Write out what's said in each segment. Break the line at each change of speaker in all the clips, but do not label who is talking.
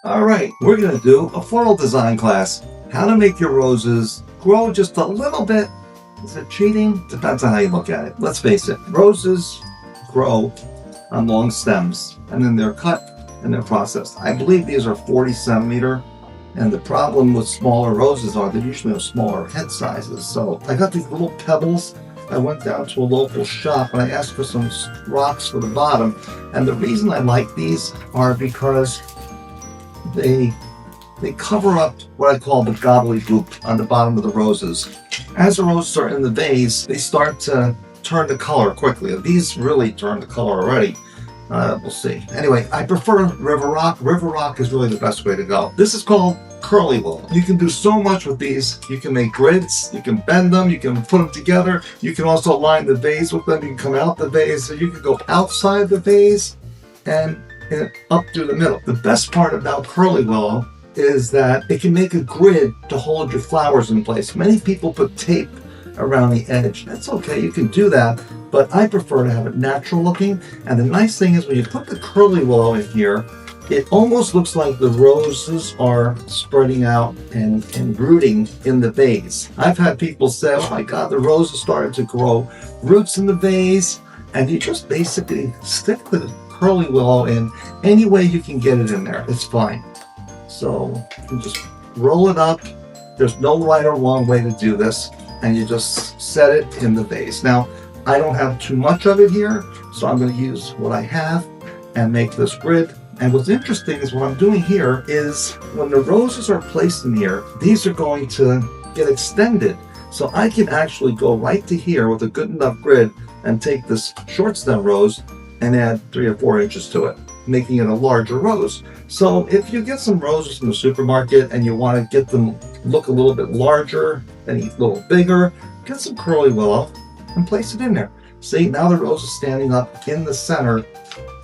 All right, we're going to do a floral design class. How to make your roses grow just a little bit. Is it cheating? Depends on how you look at it. Let's face it, roses grow on long stems and then they're cut and they're processed. I believe these are 40 centimeter. And the problem with smaller roses are they usually have smaller head sizes. So I got these little pebbles. I went down to a local shop and I asked for some rocks for the bottom. And the reason I like these are because they cover up what I call the gobbledygook on the bottom of the roses. As the roses are in the vase, they start to turn the color quickly. These really turn the color already. We'll see. Anyway, I prefer river rock. River rock is really the best way to go. This is called curly wool. You can do so much with these. You can make grids, you can bend them, you can put them together. You can also line the vase with them. You can come out the vase, so you can go outside the vase and up through the middle. The best part about curly willow is that it can make a grid to hold your flowers in place. Many people put tape around the edge. That's okay, you can do that, but I prefer to have it natural looking. And the nice thing is when you put the curly willow in here, it almost looks like the roses are spreading out and rooting in the vase. I've had people say, oh my God, the roses started to grow roots in the vase. And you just basically stick the curly willow in any way you can get it in there. It's fine. So you can just roll it up. There's no right or wrong way to do this. And you just set it in the vase. Now, I don't have too much of it here, so I'm going to use what I have and make this grid. And what's interesting is what I'm doing here is when the roses are placed in here, these are going to get extended. So I can actually go right to here with a good enough grid and take this short stem rose and add 3 or 4 inches to it, making it a larger rose. So if you get some roses from the supermarket and you want to get them look a little bit larger and a little bigger, get some curly willow and place it in there. See, now the rose is standing up in the center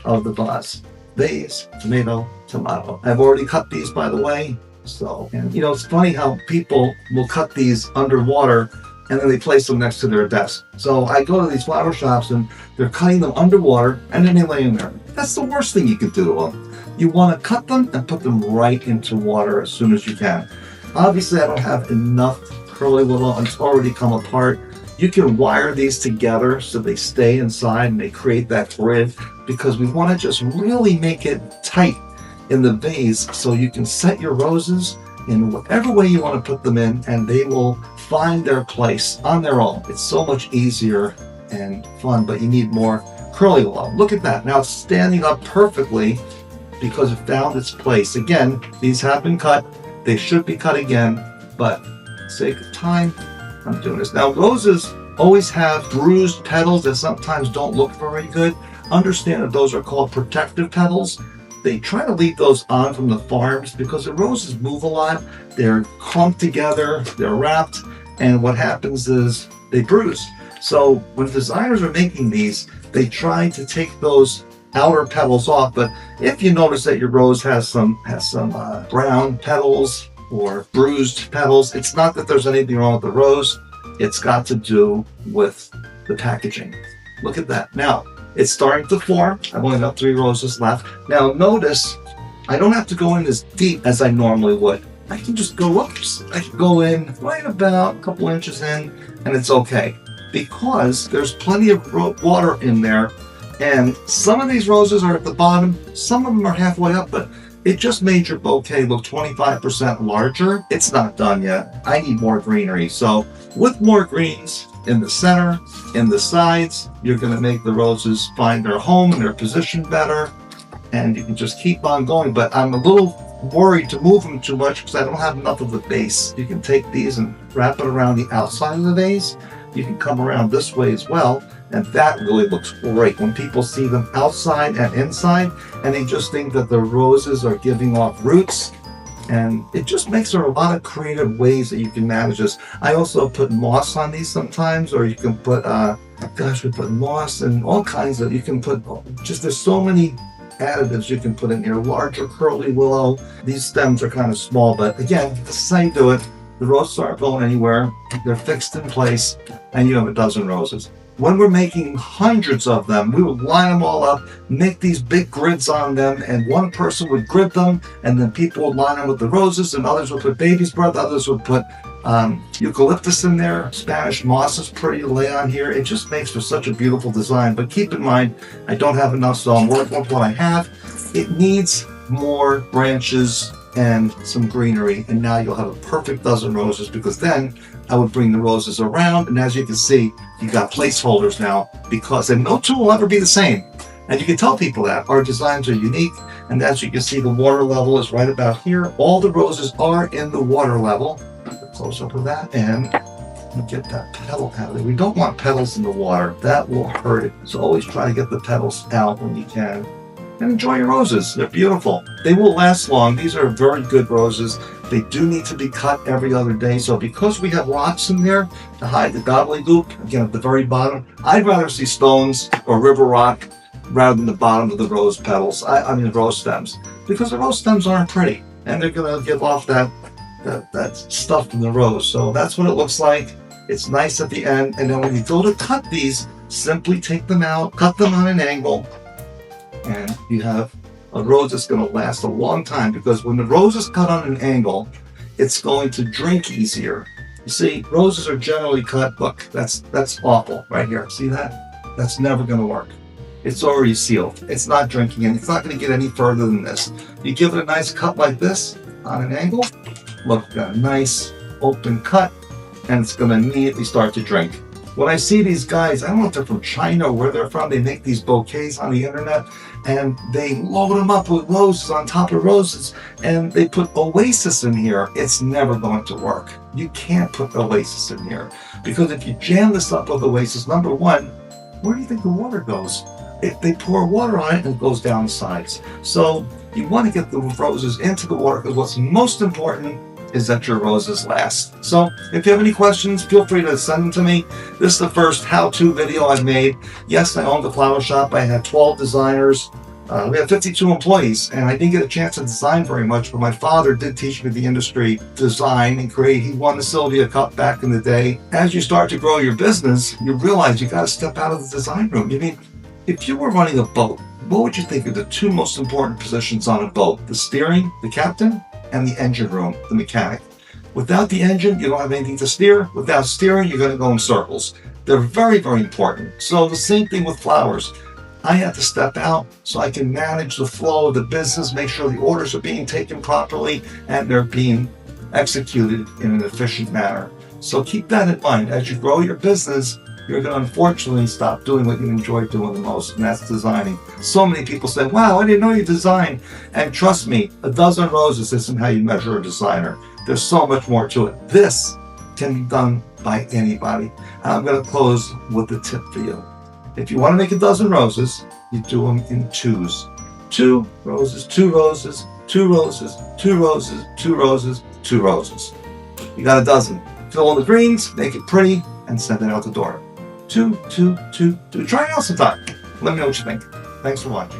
of the vase. Vase, tomato, tomato. I've already cut these, by the way. So, and you know, it's funny how people will cut these underwater and then they place them next to their desk. So I go to these flower shops and they're cutting them underwater and then they lay in there. That's the worst thing you can do to them. You want to cut them and put them right into water as soon as you can. Obviously, I don't have enough curly willow and it's already come apart. You can wire these together so they stay inside and they create that grid, because we want to just really make it tight in the vase so you can set your roses in whatever way you want to put them in and they will find their place on their own. It's so much easier and fun, but you need more curly willow. Look at that. Now it's standing up perfectly because it found its place. Again, these have been cut. They should be cut again, but for the sake of time, I'm doing this. Now, roses always have bruised petals that sometimes don't look very good. Understand that those are called protective petals. They try to leave those on from the farms because the roses move a lot. They're clumped together, they're wrapped, and what happens is they bruise. So when designers are making these, they try to take those outer petals off. But if you notice that your rose has some brown petals or bruised petals, it's not that there's anything wrong with the rose. It's got to do with the packaging. Look at that. Now, it's starting to form. I've only got 3 roses left. Now, notice I don't have to go in as deep as I normally would. I can just go, I can go in right about a couple inches in, and it's okay. Because there's plenty of water in there, and some of these roses are at the bottom, some of them are halfway up, but it just made your bouquet look 25% larger. It's not done yet. I need more greenery. So with more greens in the center, in the sides, you're going to make the roses find their home and their position better. And you can just keep on going. But I'm a little worried to move them too much because I don't have enough of the base. You can take these and wrap it around the outside of the vase. You can come around this way as well. And that really looks great when people see them outside and inside, and they just think that the roses are giving off roots. And it just makes there a lot of creative ways that you can manage this. I also put moss on these sometimes, or you can put, we put moss and all kinds of, you can put, just there's so many additives you can put in here. Larger curly willow. These stems are kind of small, but again, this is how you do it. The roses aren't going anywhere. They're fixed in place, and you have a dozen roses. When we're making hundreds of them, we would line them all up, make these big grids on them, and one person would grid them, and then people would line them with the roses, and others would put baby's breath, others would put eucalyptus in there. Spanish moss is pretty to lay on here. It just makes for such a beautiful design. But keep in mind, I don't have enough, so I'm working with what I have. It needs more branches and some greenery, and now you'll have a perfect dozen roses, because then I would bring the roses around, and as you can see, you got placeholders now, because and no two will ever be the same. And you can tell people that our designs are unique, and as you can see, the water level is right about here. All the roses are in the water level. Close up of that, and get that petal out of there. We don't want petals in the water. That will hurt it. So always try to get the petals out when you can. And enjoy your roses. They're beautiful. They will last long. These are very good roses. They do need to be cut every other day. So because we have rocks in there to hide the gobbledygook, again at the very bottom, I'd rather see stones or river rock rather than the bottom of the rose petals. I mean the rose stems. Because the rose stems aren't pretty, and they're going to give off that stuff from the rose. So that's what it looks like. It's nice at the end, and then when you go to cut these, simply take them out, cut them on an angle, and you have a rose that's going to last a long time, because when the rose is cut on an angle, it's going to drink easier. You see, roses are generally cut, look, that's awful right here. See that? That's never going to work. It's already sealed. It's not drinking, and it's not going to get any further than this. You give it a nice cut like this on an angle, look, got a nice open cut, and it's going to immediately start to drink. When I see these guys, I don't know if they're from China or where they're from, they make these bouquets on the internet, and they load them up with roses on top of roses, and they put oasis in here. It's never going to work. You can't put oasis in here, because if you jam this up with oasis, number one, where do you think the water goes? If they pour water on it, and it goes down the sides. So you want to get the roses into the water, because what's most important is that your roses last. So if you have any questions, feel free to send them to me. This is the first how-to video I've made. Yes, I owned a flower shop. I had 12 designers. We had 52 employees, and I didn't get a chance to design very much, but my father did teach me the industry, design and create. He won the Sylvia Cup back in the day. As you start to grow your business, you realize you got to step out of the design room. I mean, if you were running a boat, what would you think are the two most important positions on a boat? The steering, the captain, and the engine room, the mechanic. Without the engine, you don't have anything to steer. Without steering, you're going to go in circles. They're very, very important. So the same thing with flowers. I had to step out so I can manage the flow of the business, make sure the orders are being taken properly, and they're being executed in an efficient manner. So keep that in mind. As you grow your business, you're going to unfortunately stop doing what you enjoy doing the most, and that's designing. So many people say, wow, I didn't know you design. And trust me, a dozen roses isn't how you measure a designer. There's so much more to it. This can be done by anybody. I'm going to close with a tip for you. If you want to make a dozen roses, you do them in twos. 2 roses, 2 roses, 2 roses, 2 roses, 2 roses, 2 roses. You got a dozen. Fill in the greens, make it pretty, and send it out the door. 2, 2, 2, 2. Try it out sometime. Let me know what you think. Thanks for watching.